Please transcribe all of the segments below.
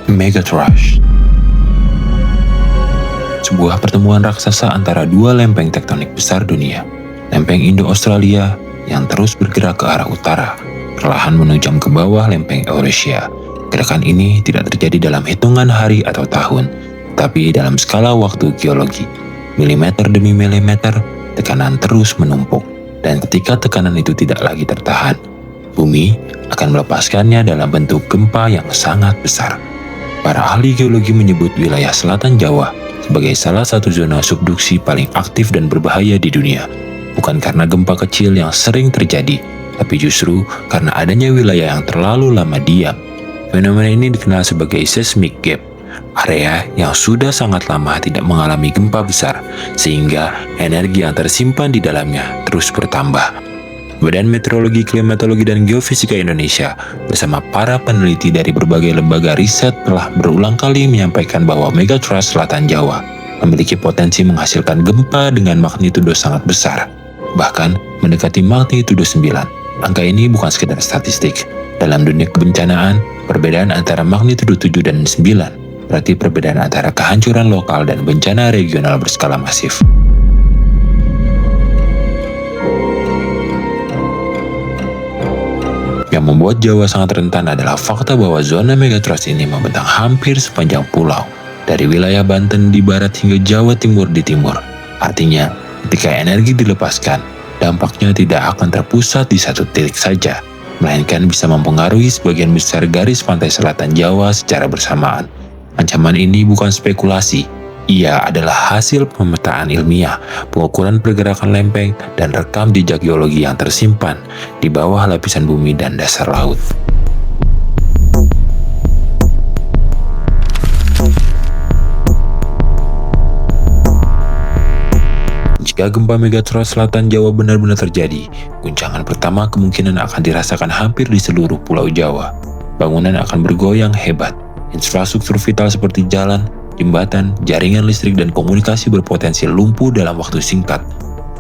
Megatrash, sebuah pertemuan raksasa antara dua lempeng tektonik besar dunia. Lempeng Indo-Australia yang terus bergerak ke arah utara, perlahan menujam ke bawah lempeng Eurasia. Gerakan ini tidak terjadi dalam hitungan hari atau tahun, tapi dalam skala waktu geologi. Milimeter demi milimeter, tekanan terus menumpuk. Dan ketika tekanan itu tidak lagi tertahan, bumi akan melepaskannya dalam bentuk gempa yang sangat besar. Para ahli geologi menyebut wilayah selatan Jawa sebagai salah satu zona subduksi paling aktif dan berbahaya di dunia. Bukan karena gempa kecil yang sering terjadi, tapi justru karena adanya wilayah yang terlalu lama diam. Fenomena ini dikenal sebagai seismic gap, area yang sudah sangat lama tidak mengalami gempa besar, sehingga energi yang tersimpan di dalamnya terus bertambah. Badan Meteorologi, Klimatologi, dan Geofisika Indonesia bersama para peneliti dari berbagai lembaga riset telah berulang kali menyampaikan bahwa Megatrash Selatan Jawa memiliki potensi menghasilkan gempa dengan magnitudo sangat besar, bahkan mendekati magnitudo 9. Angka ini bukan sekedar statistik. Dalam dunia kebencanaan, perbedaan antara magnitudo 7 dan 9 berarti perbedaan antara kehancuran lokal dan bencana regional berskala masif. Yang membuat Jawa sangat rentan adalah fakta bahwa zona megatrash ini membentang hampir sepanjang pulau, dari wilayah Banten di barat hingga Jawa Timur di timur. Artinya, ketika energi dilepaskan, dampaknya tidak akan terpusat di satu titik saja, melainkan bisa mempengaruhi sebagian besar garis pantai selatan Jawa secara bersamaan. Ancaman ini bukan spekulasi, ia adalah hasil pemetaan ilmiah, pengukuran pergerakan lempeng, dan rekam jejak geologi yang tersimpan di bawah lapisan bumi dan dasar laut. Jika gempa Megatrash Selatan Jawa benar-benar terjadi, guncangan pertama kemungkinan akan dirasakan hampir di seluruh Pulau Jawa. Bangunan akan bergoyang hebat, infrastruktur vital seperti jalan, jembatan, jaringan listrik, dan komunikasi berpotensi lumpuh dalam waktu singkat.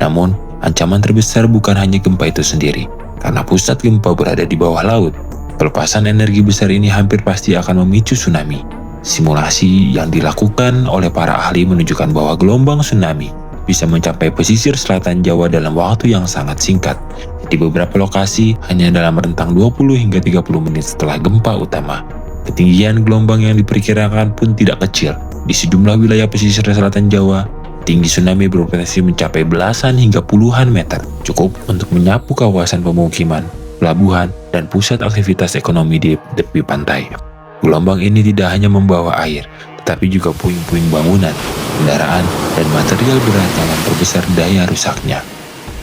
Namun, ancaman terbesar bukan hanya gempa itu sendiri, karena pusat gempa berada di bawah laut. Pelepasan energi besar ini hampir pasti akan memicu tsunami. Simulasi yang dilakukan oleh para ahli menunjukkan bahwa gelombang tsunami bisa mencapai pesisir selatan Jawa dalam waktu yang sangat singkat. Di beberapa lokasi, hanya dalam rentang 20 hingga 30 menit setelah gempa utama. Ketinggian gelombang yang diperkirakan pun tidak kecil. Di sejumlah wilayah pesisir selatan Jawa, tinggi tsunami berpotensi mencapai belasan hingga puluhan meter, cukup untuk menyapu kawasan pemukiman, pelabuhan, dan pusat aktivitas ekonomi di tepi pantai. Gelombang ini tidak hanya membawa air, tetapi juga puing-puing bangunan, kendaraan, dan material berat yang memperbesar daya rusaknya.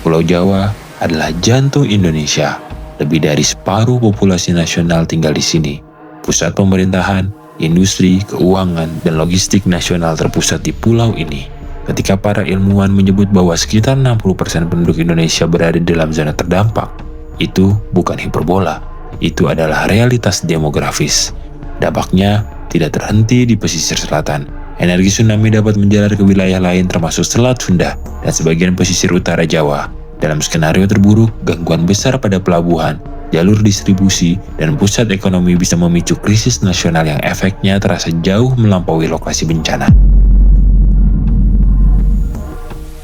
Pulau Jawa adalah jantung Indonesia. Lebih dari separuh populasi nasional tinggal di sini. Pusat pemerintahan, industri, keuangan, dan logistik nasional terpusat di pulau ini. Ketika para ilmuwan menyebut bahwa sekitar 60% penduduk Indonesia berada dalam zona terdampak, itu bukan hiperbola, itu adalah realitas demografis. Dampaknya tidak terhenti di pesisir selatan. Energi tsunami dapat menjalar ke wilayah lain termasuk Selat Sunda dan sebagian pesisir utara Jawa. Dalam skenario terburuk, gangguan besar pada pelabuhan, jalur distribusi, dan pusat ekonomi bisa memicu krisis nasional yang efeknya terasa jauh melampaui lokasi bencana.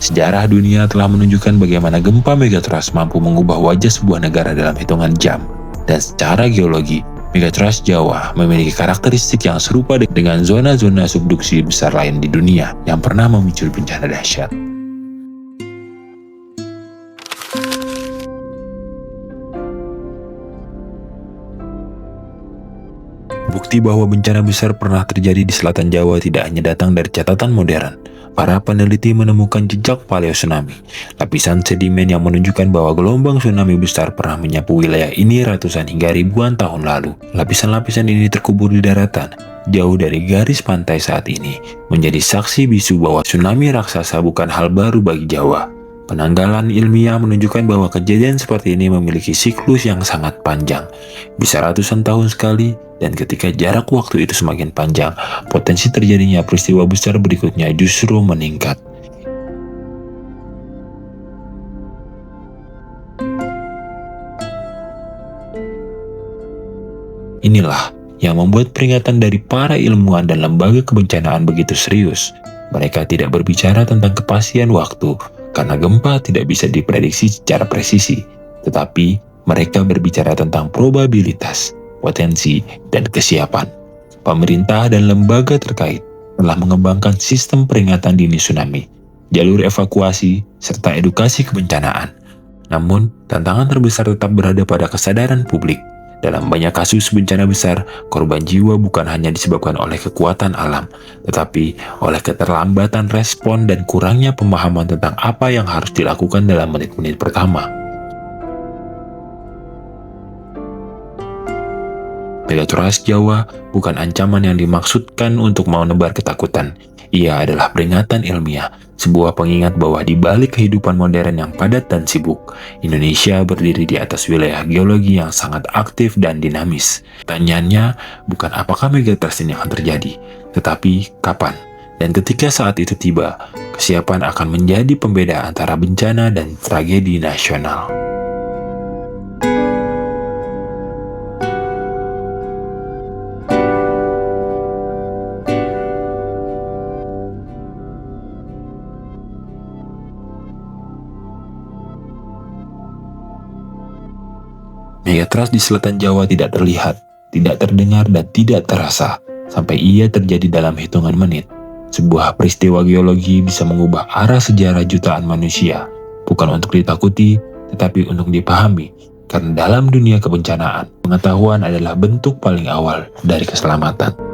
Sejarah dunia telah menunjukkan bagaimana gempa Megatrash mampu mengubah wajah sebuah negara dalam hitungan jam. Dan secara geologi, Megatrash Jawa memiliki karakteristik yang serupa dengan zona-zona subduksi besar lain di dunia yang pernah memicu bencana dahsyat. Bukti bahwa bencana besar pernah terjadi di selatan Jawa tidak hanya datang dari catatan modern. Para peneliti menemukan jejak paleotsunami, lapisan sedimen yang menunjukkan bahwa gelombang tsunami besar pernah menyapu wilayah ini ratusan hingga ribuan tahun lalu. Lapisan-lapisan ini terkubur di daratan, jauh dari garis pantai saat ini, menjadi saksi bisu bahwa tsunami raksasa bukan hal baru bagi Jawa. Penanggalan ilmiah menunjukkan bahwa kejadian seperti ini memiliki siklus yang sangat panjang, bisa ratusan tahun sekali, dan ketika jarak waktu itu semakin panjang, potensi terjadinya peristiwa besar berikutnya justru meningkat. Inilah yang membuat peringatan dari para ilmuwan dan lembaga kebencanaan begitu serius. Mereka tidak berbicara tentang kepastian waktu, karena gempa tidak bisa diprediksi secara presisi, tetapi mereka berbicara tentang probabilitas, potensi, dan kesiapan. Pemerintah dan lembaga terkait telah mengembangkan sistem peringatan dini tsunami, jalur evakuasi, serta edukasi kebencanaan. Namun, tantangan terbesar tetap berada pada kesadaran publik. Dalam banyak kasus bencana besar, korban jiwa bukan hanya disebabkan oleh kekuatan alam, tetapi oleh keterlambatan respon dan kurangnya pemahaman tentang apa yang harus dilakukan dalam menit-menit pertama. Megatrust Jawa bukan ancaman yang dimaksudkan untuk menebar ketakutan. Ia adalah peringatan ilmiah, sebuah pengingat bahwa di balik kehidupan modern yang padat dan sibuk, Indonesia berdiri di atas wilayah geologi yang sangat aktif dan dinamis. Pertanyaannya bukan apakah megatrust ini akan terjadi, tetapi kapan. Dan ketika saat itu tiba, kesiapan akan menjadi pembeda antara bencana dan tragedi nasional. Megatrust di selatan Jawa tidak terlihat, tidak terdengar, dan tidak terasa, sampai ia terjadi dalam hitungan menit. Sebuah peristiwa geologi bisa mengubah arah sejarah jutaan manusia, bukan untuk ditakuti, tetapi untuk dipahami, karena dalam dunia kebencanaan, pengetahuan adalah bentuk paling awal dari keselamatan.